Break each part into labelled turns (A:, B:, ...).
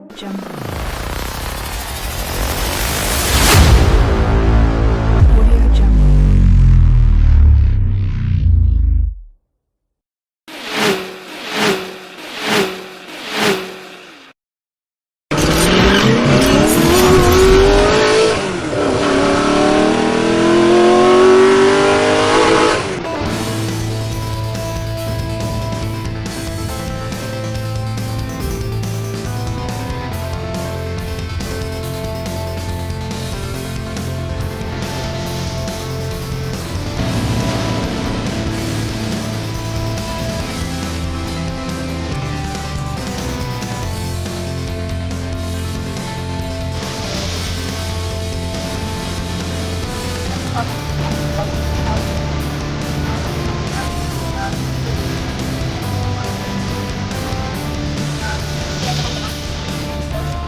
A: Jungle. Audio Jungle.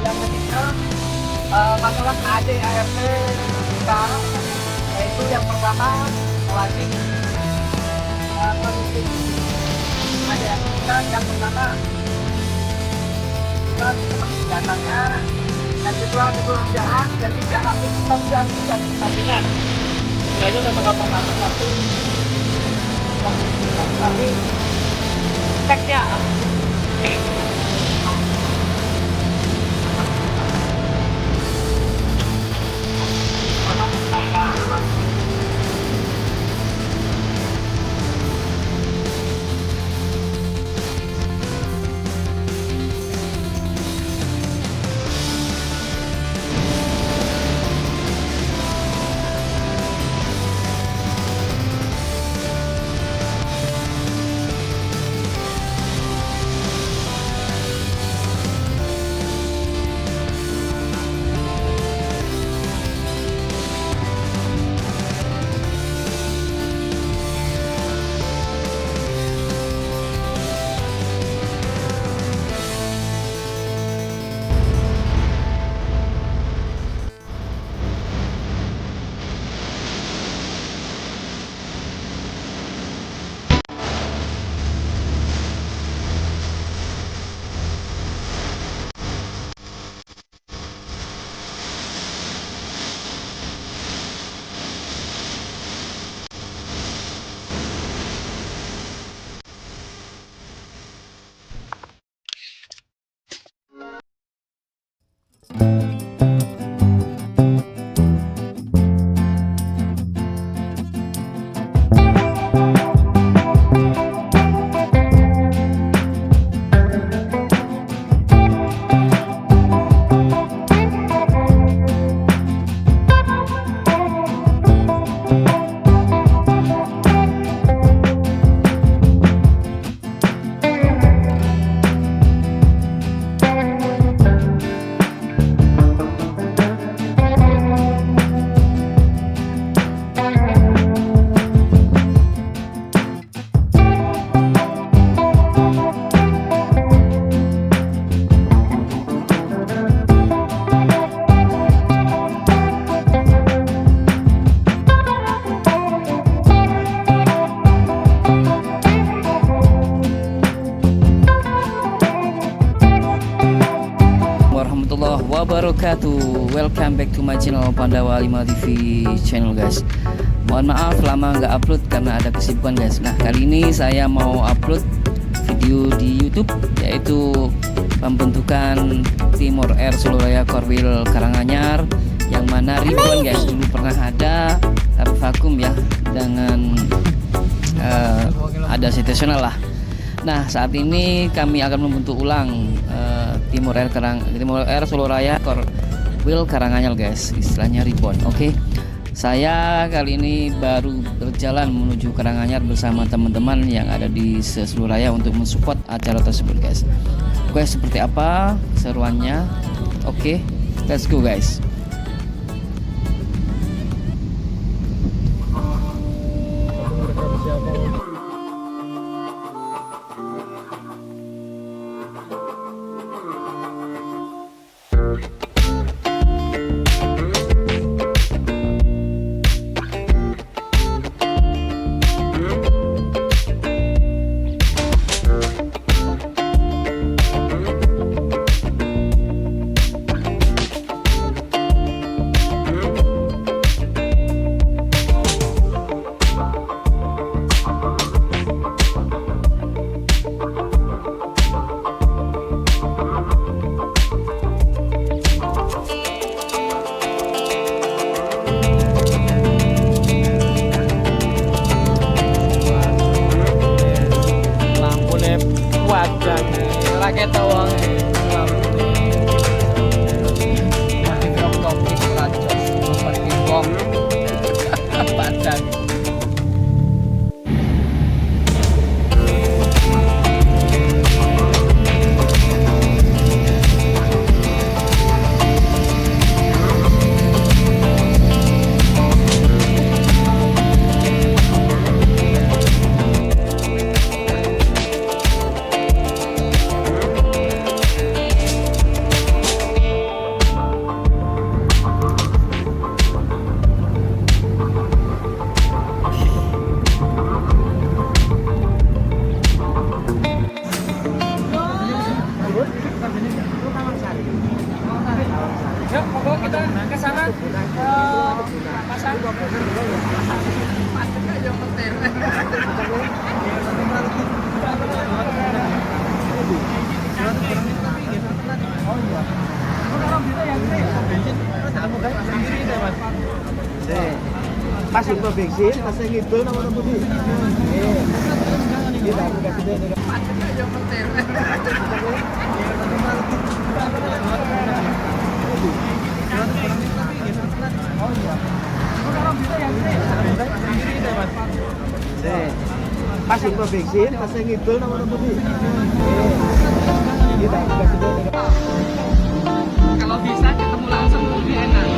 B: Yang ketiga masalah ADART kita, yaitu yang pertama wajib kondisi ADART kita yang pertama kita datanya, yang kedua pekerjaan, dan tiga aktivitas dan pertandingan. Itu memang masuk satu tapi teksnya
C: warahmatullahi wabarakatuh. Welcome back to my channel Pandawa 5 TV channel guys. Mohon maaf lama nggak upload karena ada kesibukan guys. Nah kali ini saya mau upload video di YouTube, yaitu pembentukan Timor Air Soloraya Korwil Karanganyar, yang mana ribuan guys. Dulu pernah ada tapi vakum ya, dengan ada situasional lah. Nah saat ini kami akan membentuk ulang Timor Air Soloraya Korwil Karanganyar guys, istilahnya ribbon. Oke. Saya kali ini baru berjalan menuju Karanganyar bersama teman-teman yang ada di seluruh raya untuk mensupport acara tersebut guys. Oke, seperti apa seruannya? Oke, let's go guys.
B: Padang rakyat tawang masih topik racos seperti kok Padang. Yuk, monggo kita ke sana ke pasar.
D: Pas itu bensin, pas yang itu nama putih. Kita kasih pas itu bensin, pas yang itu nama putih. Kita kasih
B: Kalau bisa ketemu langsung lebih enak.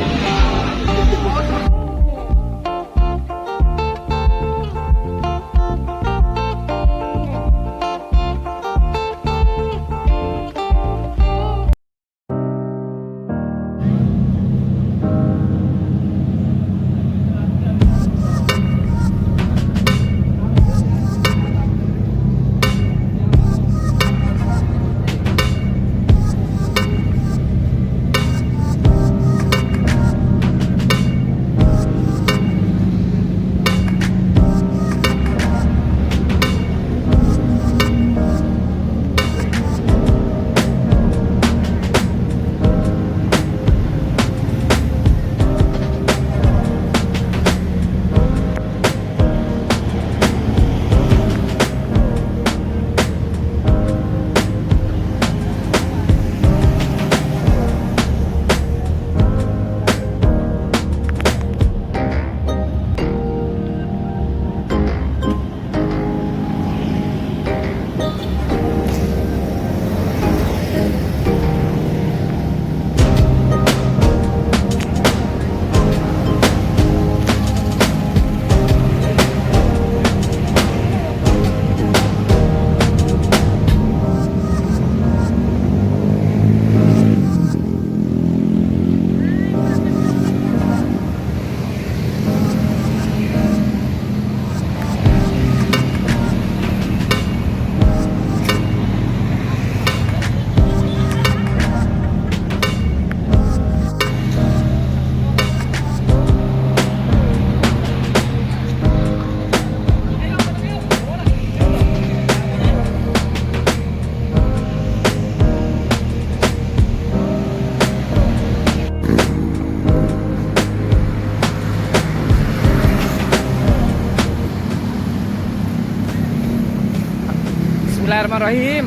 C: Bismillahirrahmanirrahim.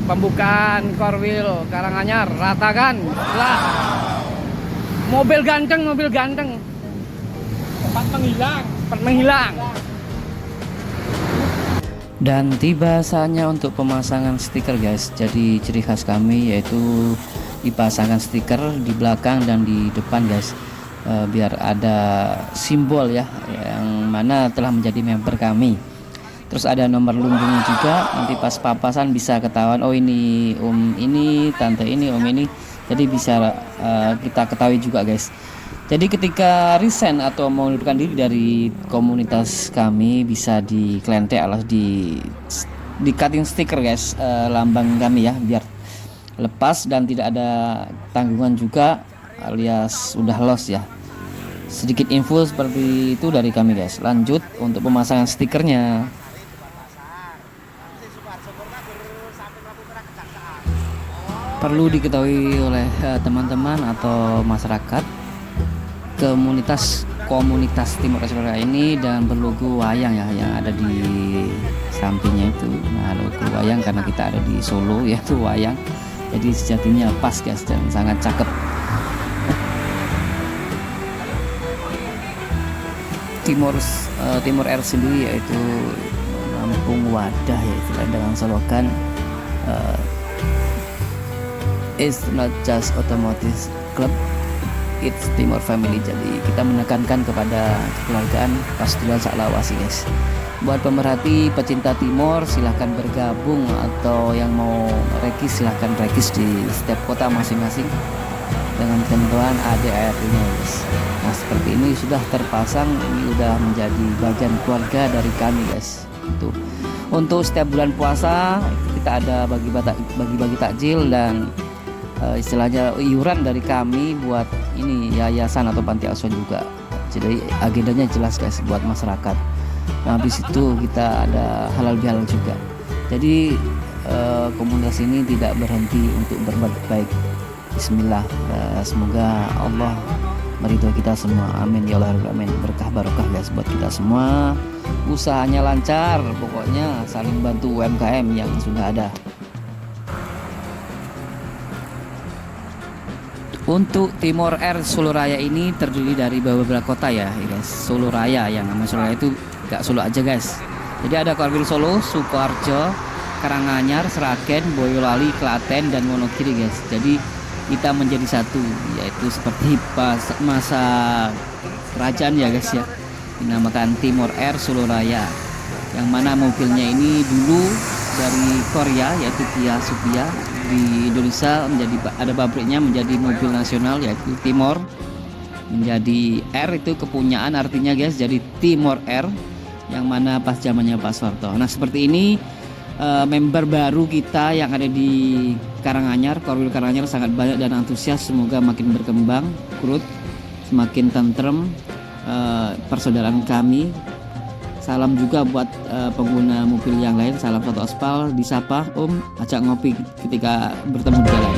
C: Pembukaan Korwil Karanganyar, ratakan lah. Mobil ganteng.
B: Tempat
C: menghilang. Dan tiba saatnya untuk pemasangan stiker guys. Jadi ciri khas kami yaitu dipasangkan stiker di belakang dan di depan guys. Biar ada simbol ya yang mana telah menjadi member kami. Terus ada nomor lumbungnya juga, nanti pas papasan bisa ketahuan, oh ini om ini, tante ini, om ini. Jadi bisa kita ketahui juga guys. Jadi ketika resign atau mengundurkan diri dari komunitas kami bisa diklentek alas di cutting stiker guys, lambang kami ya, biar lepas dan tidak ada tanggungan juga alias udah loss ya. Sedikit info seperti itu dari kami guys. Lanjut untuk pemasangan stikernya. Perlu diketahui oleh teman-teman atau masyarakat, komunitas komunitas Timor Leste ini dan berlogo wayang ya yang ada di sampingnya itu. Nah, logo wayang karena kita ada di Solo yaitu wayang. Jadi sejatinya pas guys dan sangat cakep. Timor Air sendiri yaitu Lampung Wadah ya istilah dengan slogan it's not just automotive club, it's Timor family. Jadi kita menekankan kepada kekeluargaan Pastulan Saklawasi guys. Buat pemerhati pecinta Timor silahkan bergabung, atau yang mau rekis silahkan rekis di setiap kota masing-masing dengan ketentuan ADART-nya guys. Nah seperti ini sudah terpasang, ini udah menjadi bagian keluarga dari kami guys. Untuk setiap bulan puasa kita ada bagi-bagi takjil dan istilahnya iuran dari kami buat ini yayasan atau panti asuhan juga. Jadi agendanya jelas guys buat masyarakat. Nah habis itu kita ada halal bihalal juga. Jadi komunitas ini tidak berhenti untuk berbuat baik. Bismillah, semoga Allah meridhoi kita semua, amin ya Allah, amin. Berkah barokah guys buat kita semua, usahanya lancar, pokoknya saling bantu UMKM yang sudah ada. Untuk Timor Air Solo Raya ini terdiri dari beberapa kota ya guys. Solo Raya, yang nama Solo Raya itu gak Solo aja guys. Jadi ada Korwil Solo, Sukoharjo, Karanganyar, Sragen, Boyolali, Klaten, dan Wonogiri guys. Jadi kita menjadi satu, yaitu seperti pas masa kerajaan ya guys ya, dinamakan Timor Air Solo Raya, yang mana mobilnya ini dulu dari Korea yaitu Kia Supia, di Indonesia menjadi ada pabriknya menjadi mobil nasional yaitu Timor, menjadi Air itu kepunyaan artinya guys, jadi Timor Air, yang mana pas zamannya Pak Soeharto. Nah seperti ini member baru kita yang ada di Karanganyar, Korwil Karanganyar sangat banyak dan antusias. Semoga makin berkembang, kurut, semakin tentrem persaudaraan kami. Salam juga buat pengguna mobil yang lain. Salam satu aspal, disapa Om, ajak ngopi ketika bertemu di jalan.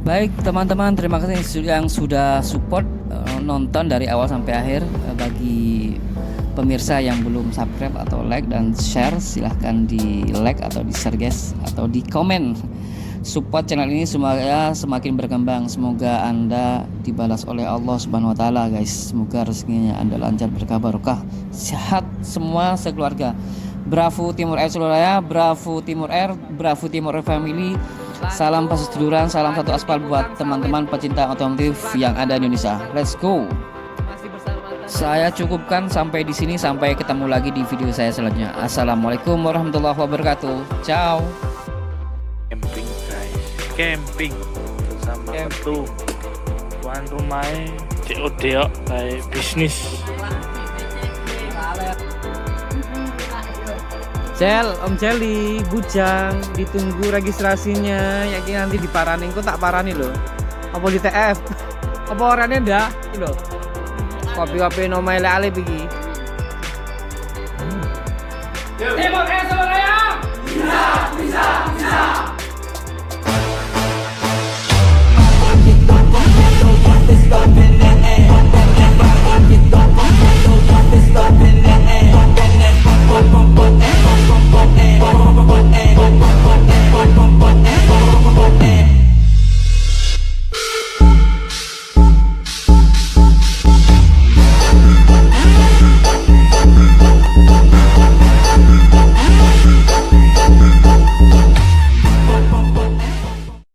C: Baik teman-teman, terima kasih yang sudah support nonton dari awal sampai akhir. Bagi pemirsa yang belum subscribe atau like dan share, silahkan di like atau di share guys, atau di komen. Support channel ini semoga semakin berkembang. Semoga Anda dibalas oleh Allah Subhanahu wa taala guys. Semoga rezekinya Anda lancar, berkah barokah, sehat semua sekeluarga. Bravo Timur Air Surabaya, Bravo Timur Air, Bravo Timur Air Family. Salam perseduluran, salam satu aspal buat teman-teman pecinta otomotif yang ada di Indonesia. Let's go. Saya cukupkan sampai di sini, sampai ketemu lagi di video saya selanjutnya. Assalamualaikum warahmatullahi wabarakatuh. Ciao.
E: Camping guys, camping bersama satu tuan rumah COD kayak bisnis.
F: Om Celi, Bujang, ditunggu registrasinya. Yakin nanti diparani, kok tak parani loh. Apa di TF? Apa orangnya ndak? Iki lho. Kopi-kopi nomai ale iki.
B: Timur Air Surabaya. Bisa.